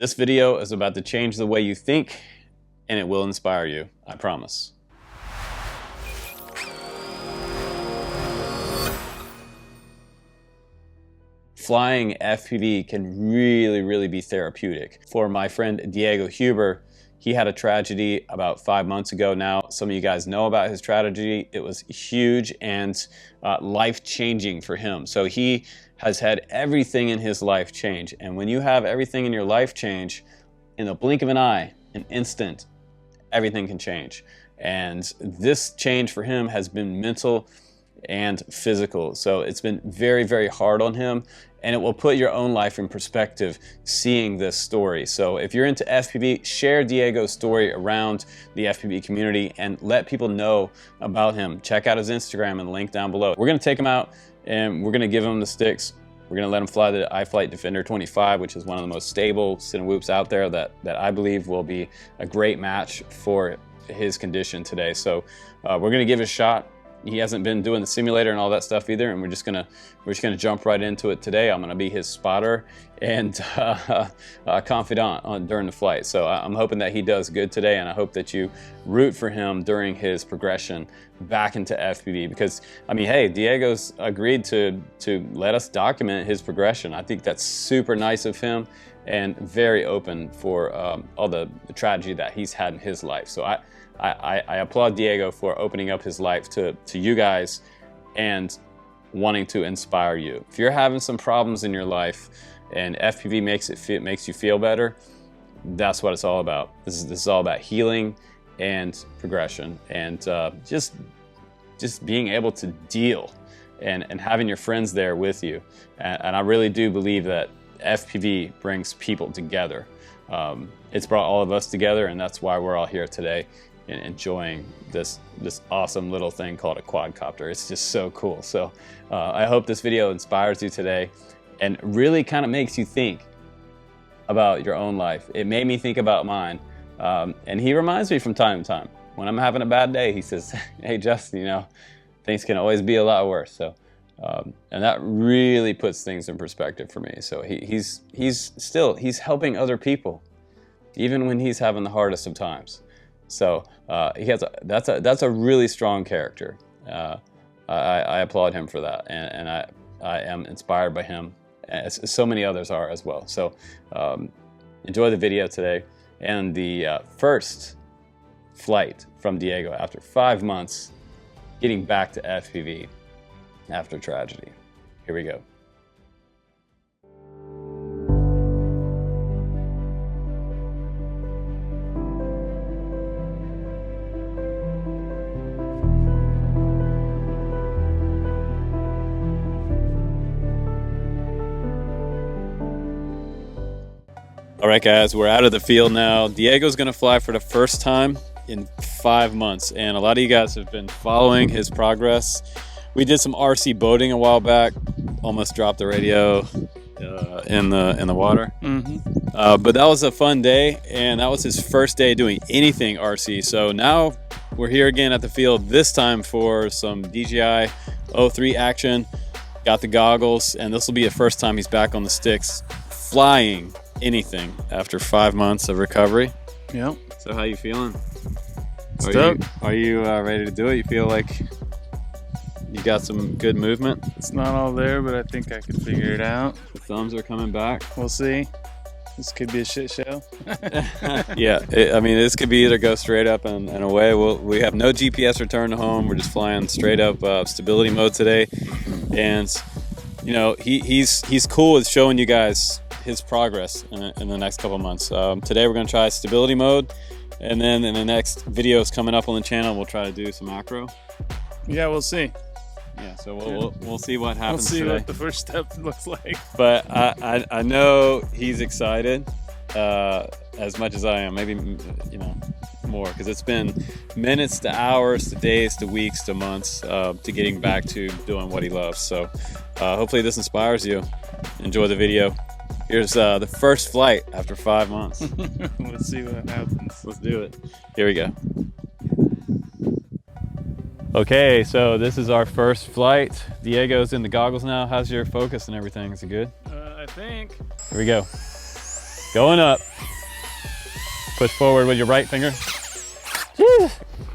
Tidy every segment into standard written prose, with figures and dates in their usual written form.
This video is about to change the way you think, and it will inspire you, I promise. Flying FPV can really be therapeutic. For my friend Diego Huber, he had a tragedy about 5 months ago now. Some of you guys know about his tragedy. It was huge and life-changing for him. So he has had everything in his life change. And when you have everything in your life change, in the blink of an eye, an instant, everything can change. And this change for him has been mental and physical. So it's been very hard on him, and it will put your own life in perspective seeing this story. So if you're into FPV, share Diego's story around the FPV community and let people know about him. Check out his Instagram and the link down below. We're gonna take him out and we're gonna give him the sticks. We're gonna let him fly the iFlight Defender 25, which is one of the most stable sit and whoops out there that I believe will be a great match for his condition today. So we're gonna give it a shot. He hasn't been doing the simulator and all that stuff either, and we're just gonna jump right into it today. I'm gonna be his spotter and confidant during the flight. So I'm hoping that he does good today, and I hope that you root for him during his progression back into FPV. Because I mean, hey, Diego's agreed to let us document his progression. I think that's super nice of him and very open for all the tragedy that he's had in his life. So I applaud Diego for opening up his life to you guys and wanting to inspire you. If you're having some problems in your life and FPV makes you feel better, that's what it's all about. This is all about healing and progression and just being able to deal and having your friends there with you. And I really do believe that FPV brings people together. It's brought all of us together, and that's why we're all here today and enjoying this awesome little thing called a quadcopter. It's just so cool. So I hope this video inspires you today and really kind of makes you think about your own life. It made me think about mine. And he reminds me from time to time. When I'm having a bad day, he says, hey, Justin, you know, things can always be a lot worse. So, and that really puts things in perspective for me. So he's helping other people, even when he's having the hardest of times. So that's a really strong character. I applaud him for that, and I am inspired by him, as so many others are as well. So enjoy the video today and the first flight from Diego after 5 months getting back to FPV after tragedy. Here we go. All right, guys, we're out of the field now. Diego's gonna fly for the first time in 5 months, and a lot of you guys have been following his progress. We did some RC boating a while back, almost dropped the radio in the water. But that was a fun day, and that was his first day doing anything RC. So now we're here again at the field, this time for some DJI 03 action. Got the goggles, and this will be the first time he's back on the sticks flying anything after 5 months of recovery. Yep. So how you feeling? Are you ready to do it? You feel like you got some good movement? It's not all there, but I think I could figure it out. The thumbs are coming back. We'll see. This could be a shit show. Yeah, I mean, this could be either go straight up and away. We have no GPS return to home. We're just flying straight up stability mode today. And you know, he's cool with showing you guys his progress in the next couple months. Today we're going to try stability mode, and then in the next videos coming up on the channel, we'll try to do some macro. Yeah, we'll see. Yeah, so we'll see what happens. We'll see today. what the first step looks like. But I know he's excited as much as I am. Maybe, you know, more, because it's been minutes to hours to days to weeks to months to getting back to doing what he loves. So hopefully this inspires you. Enjoy the video. Here's the first flight after 5 months. Let's see what happens. Let's do it. Here we go. Okay, so this is our first flight. Diego's in the goggles now. How's your focus and everything? Is it good? I think. Here we go. Going up. Push forward with your right finger.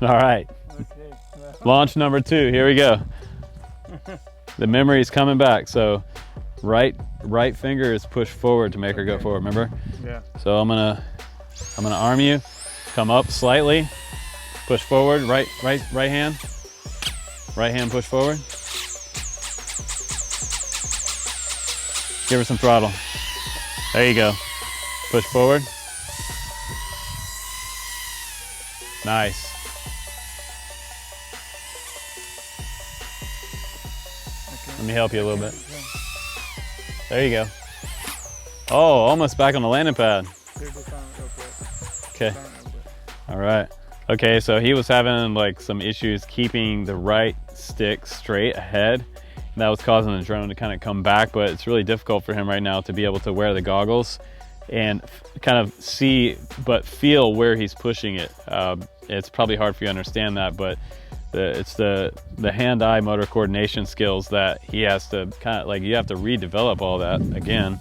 All right. Okay. Launch number 2. Here we go. The memory is coming back. So right finger is pushed forward to make her go forward. Remember? Yeah. So I'm gonna arm you. Come up slightly. Push forward. Right hand. Right hand push forward. Give her some throttle. There you go. Push forward. Nice. Okay. Let me help you a little bit. There you go. Oh, almost back on the landing pad. Okay. All right. Okay, so he was having like some issues keeping the right stick straight ahead. That was causing the drone to kind of come back, but it's really difficult for him right now to be able to wear the goggles and kind of see but feel where he's pushing it. It's probably hard for you to understand that, but it's the hand-eye motor coordination skills that he has to kind of like, you have to redevelop all that again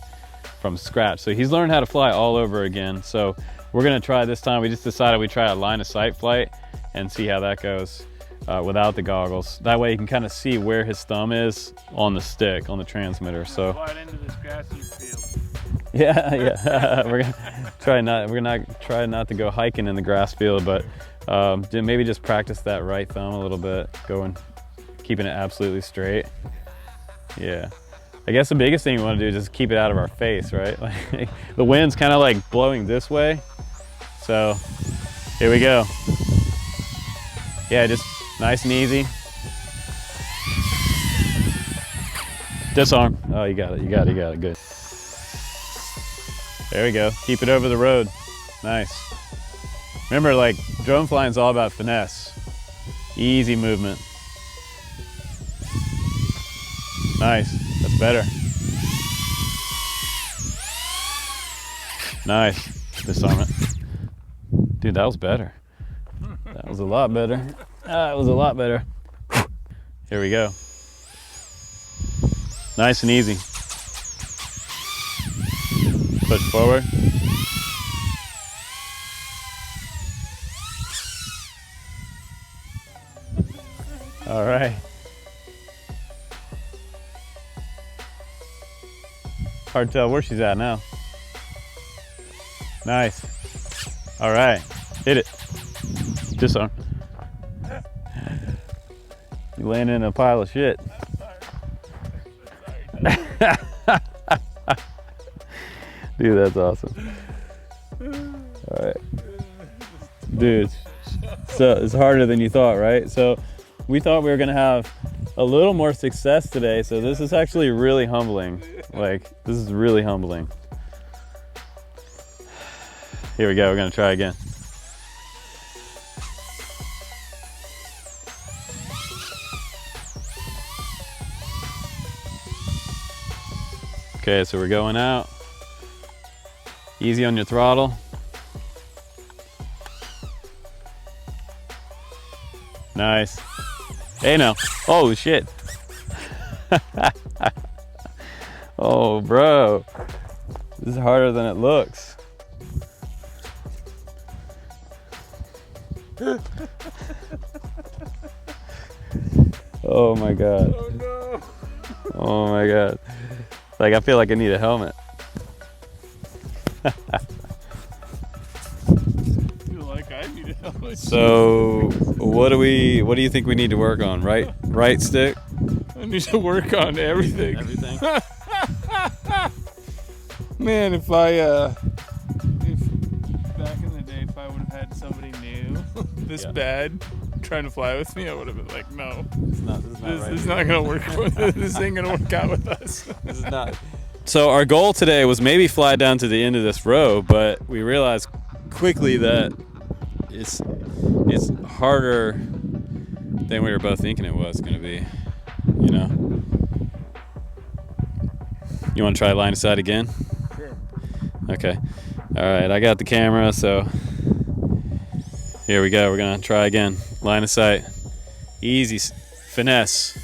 from scratch. So he's learned how to fly all over again. So we're gonna try this time. We just decided we try a line of sight flight and see how that goes without the goggles. That way you can kind of see where his thumb is on the stick, on the transmitter. So Fly into this grassy field. yeah. We're gonna try not to go hiking in the grass field, but maybe just practice that right thumb a little bit, keeping it absolutely straight. Yeah. I guess the biggest thing we want to do is just keep it out of our face, right? Like, the wind's kind of like blowing this way. So here we go. Yeah, just nice and easy. Disarm. Oh, you got it, good. There we go. Keep it over the road. Nice. Remember, like, drone flying is all about finesse. Easy movement. Nice. That's better. Nice. Disarm it. Dude, that was better. That was a lot better. That was a lot better. Here we go. Nice and easy. Push forward. All right. Hard to tell where she's at now. Nice. All right. Hit it. Disarm. You landed in a pile of shit. Dude, that's awesome. All right. Dude, so it's harder than you thought, right? So we thought we were gonna have a little more success today, so this is actually really humbling. Like, this is really humbling. Here we go, we're gonna try again. Okay, so we're going out. Easy on your throttle. Nice. Hey now. Oh shit. Oh bro. This is harder than it looks. Oh my god. Oh no. Oh my god. Like, I feel like I need a helmet. I need a helmet. So what do you think we need to work on? Right stick? I need to work on everything. Everything? Man, if back in the day, if I would have had somebody new this bad trying to fly with me, I would have been like, no, This this is not gonna work. This ain't gonna work out with us. This is not. So our goal today was maybe fly down to the end of this row, but we realized quickly that it's harder than we were both thinking it was going to be, you know. You want to try line of sight again? Sure. Okay. All right, I got the camera, so here we go. We're going to try again. Line of sight. Easy finesse.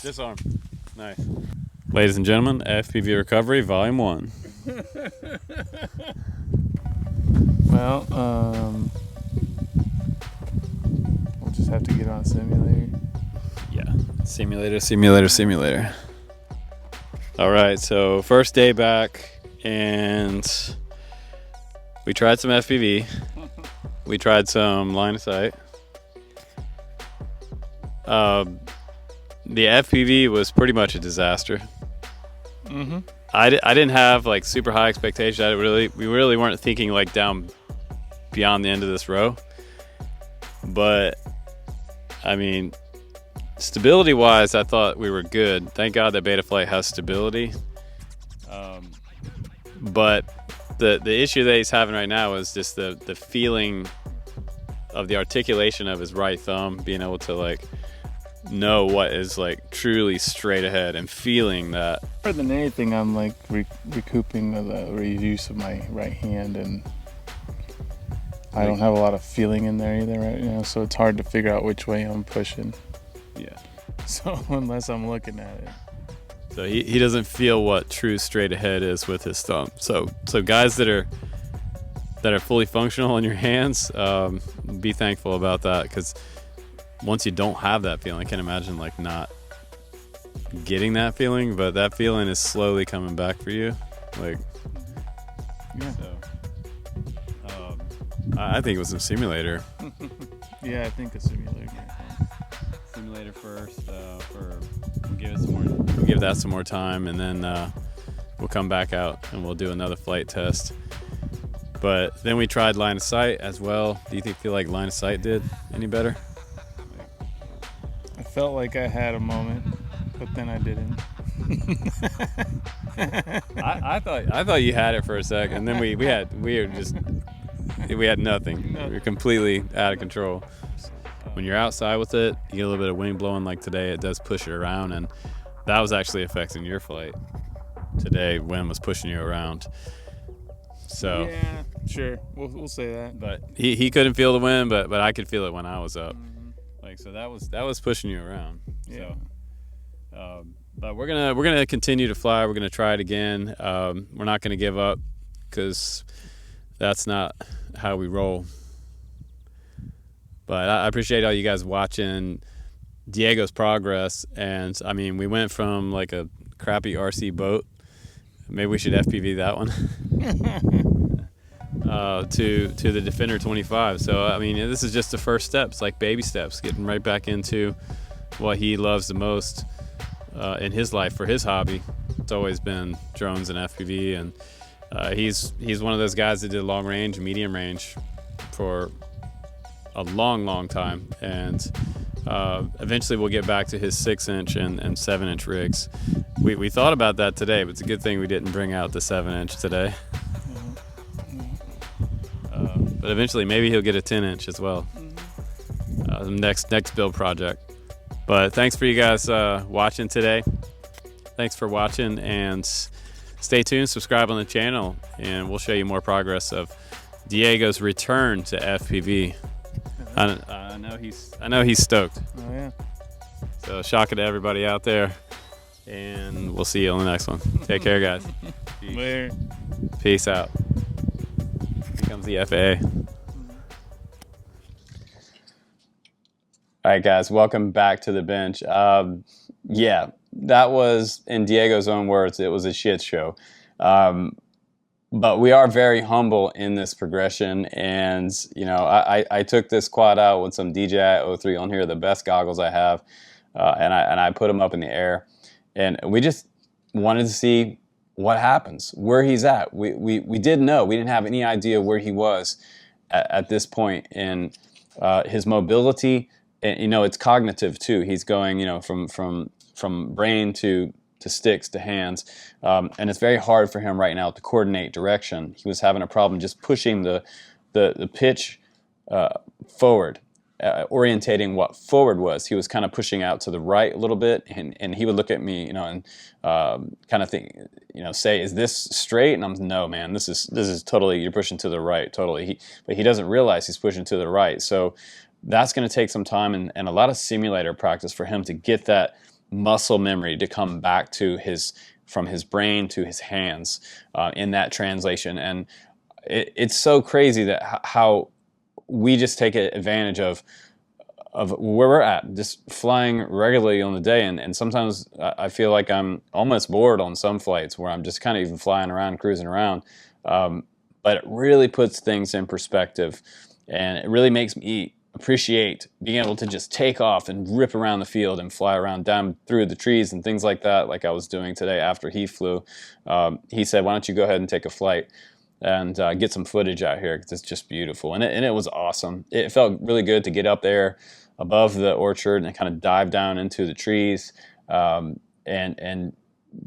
Disarm. Nice. Ladies and gentlemen, FPV Recovery Volume 1. Well, we'll just have to get on simulator. Yeah. Simulator. All right, so first day back, and we tried some FPV. We tried some line of sight. The FPV was pretty much a disaster. Mm-hmm. I didn't have like super high expectations. We really weren't thinking like down beyond the end of this row. But I mean, stability wise, I thought we were good. Thank God that Betaflight has stability. But the issue that he's having right now is just the feeling of the articulation of his right thumb, being able to like know what is like truly straight ahead and feeling that. More than anything, I'm like recouping the use of my right hand, and I don't have a lot of feeling in there either right now, so it's hard to figure out which way I'm pushing. Yeah. So unless I'm looking at it. So he doesn't feel what true straight ahead is with his thumb. So guys that are fully functional in your hands, be thankful about that, because once you don't have that feeling, I can't imagine like not getting that feeling, but that feeling is slowly coming back for you. Like, yeah. So, I think it was a simulator. Yeah, I think a simulator. Simulator first. We'll give that some more time, and then we'll come back out and we'll do another flight test. But then we tried line of sight as well. Do you feel like line of sight did any better? I felt like I had a moment, but then I didn't. I thought you had it for a second, and then we had nothing. We were completely out of control. When you're outside with it, you get a little bit of wind blowing like today. It does push it around, and that was actually affecting your flight today. Wind was pushing you around. So yeah, sure, we'll say that. But he couldn't feel the wind, but I could feel it when I was up. Like, so that was pushing you around. Yeah. So, but we're gonna continue to fly. We're gonna try it again. We're not gonna give up, because that's not how we roll. But I appreciate all you guys watching Diego's progress. And I mean, we went from like a crappy RC boat, maybe we should FPV that one, to the Defender 25. So I mean, this is just the first steps, like baby steps, getting right back into what he loves the most in his life for his hobby. It's always been drones and FPV, and he's one of those guys that did long range, medium range for a long time, and eventually we'll get back to his 6-inch and 7-inch rigs. We thought about that today, but it's a good thing we didn't bring out the 7-inch today. But eventually maybe he'll get a 10-inch as well. Next build project. But thanks for you guys watching today. Thanks for watching, and stay tuned, subscribe on the channel, and we'll show you more progress of Diego's return to FPV. I know he's stoked. Oh yeah. So shock it to everybody out there, and we'll see you on the next one. Take care, guys. Later. Peace out. Here comes the FAA. All right, guys, welcome back to the bench. Yeah, that was, in Diego's own words, it was a shit show. But we are very humble in this progression, and you know, I took this quad out with some DJI 03 on here, the best goggles I have, and I put them up in the air, and we just wanted to see what happens, where he's at. We didn't know, we didn't have any idea where he was at this point in his mobility, and you know, it's cognitive too. He's going, you know, from brain to sticks to hands, and it's very hard for him right now to coordinate direction. He was having a problem just pushing the pitch forward, orientating what forward was. He was kind of pushing out to the right a little bit, and he would look at me, you know, and kind of think, you know, say, "Is this straight?" And I'm, "No, man, this is totally, you're pushing to the right, totally." But he doesn't realize he's pushing to the right. So that's going to take some time and a lot of simulator practice for him to get that muscle memory to come back to from his brain to his hands in that translation. And it's so crazy that how we just take advantage of where we're at, just flying regularly on the day. And sometimes I feel like I'm almost bored on some flights where I'm just kind of even flying around, cruising around. But it really puts things in perspective, and it really makes me appreciate being able to just take off and rip around the field and fly around down through the trees and things like that, like I was doing today after he flew. He said, "Why don't you go ahead and take a flight and get some footage out here, because it's just beautiful." And it was awesome. It felt really good to get up there above the orchard and kind of dive down into the trees, and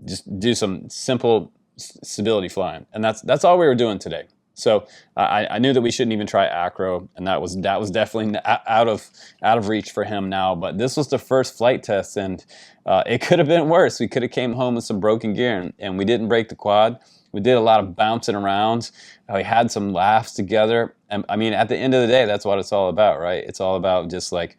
just do some simple stability flying. And that's all we were doing today. So I knew that we shouldn't even try acro, and that was definitely out of reach for him now. But this was the first flight test, and it could have been worse. We could have came home with some broken gear, and we didn't break the quad. We did a lot of bouncing around. We had some laughs together. And I mean, at the end of the day, that's what it's all about, right? It's all about just like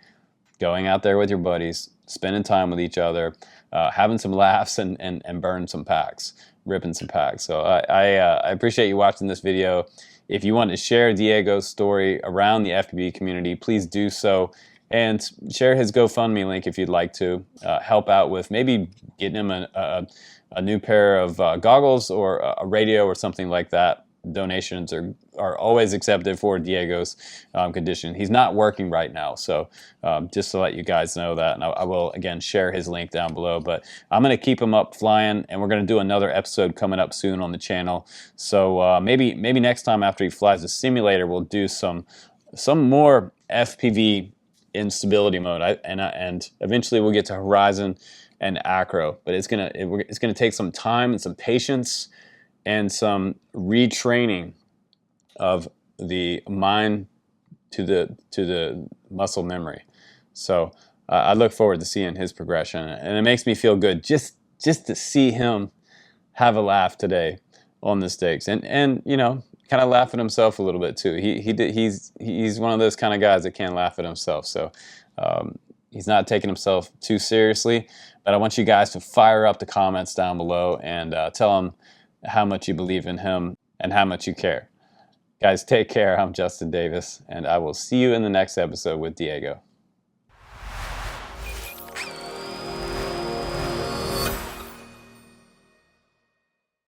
going out there with your buddies, spending time with each other, having some laughs, and burning some packs, ripping some packs. So I appreciate you watching this video. If you want to share Diego's story around the FPV community, please do so. And share his GoFundMe link if you'd like to help out with maybe getting him a new pair of goggles or a radio or something like that. Donations are always accepted for Diego's condition. He's not working right now, so just to let you guys know that. And I will, again, share his link down below. But I'm going to keep him up flying, and we're going to do another episode coming up soon on the channel. So maybe next time after he flies the simulator, we'll do some more FPV in stability mode, and eventually we'll get to horizon and acro. But it's gonna take some time and some patience and some retraining of the mind to the muscle memory. So I look forward to seeing his progression, and it makes me feel good just to see him have a laugh today on the stakes, and you know, kind of laugh at himself a little bit too. He's one of those kind of guys that can laugh at himself. So he's not taking himself too seriously. But I want you guys to fire up the comments down below and tell him how much you believe in him and how much you care. Guys, take care. I'm Justin Davis, and I will see you in the next episode with Diego.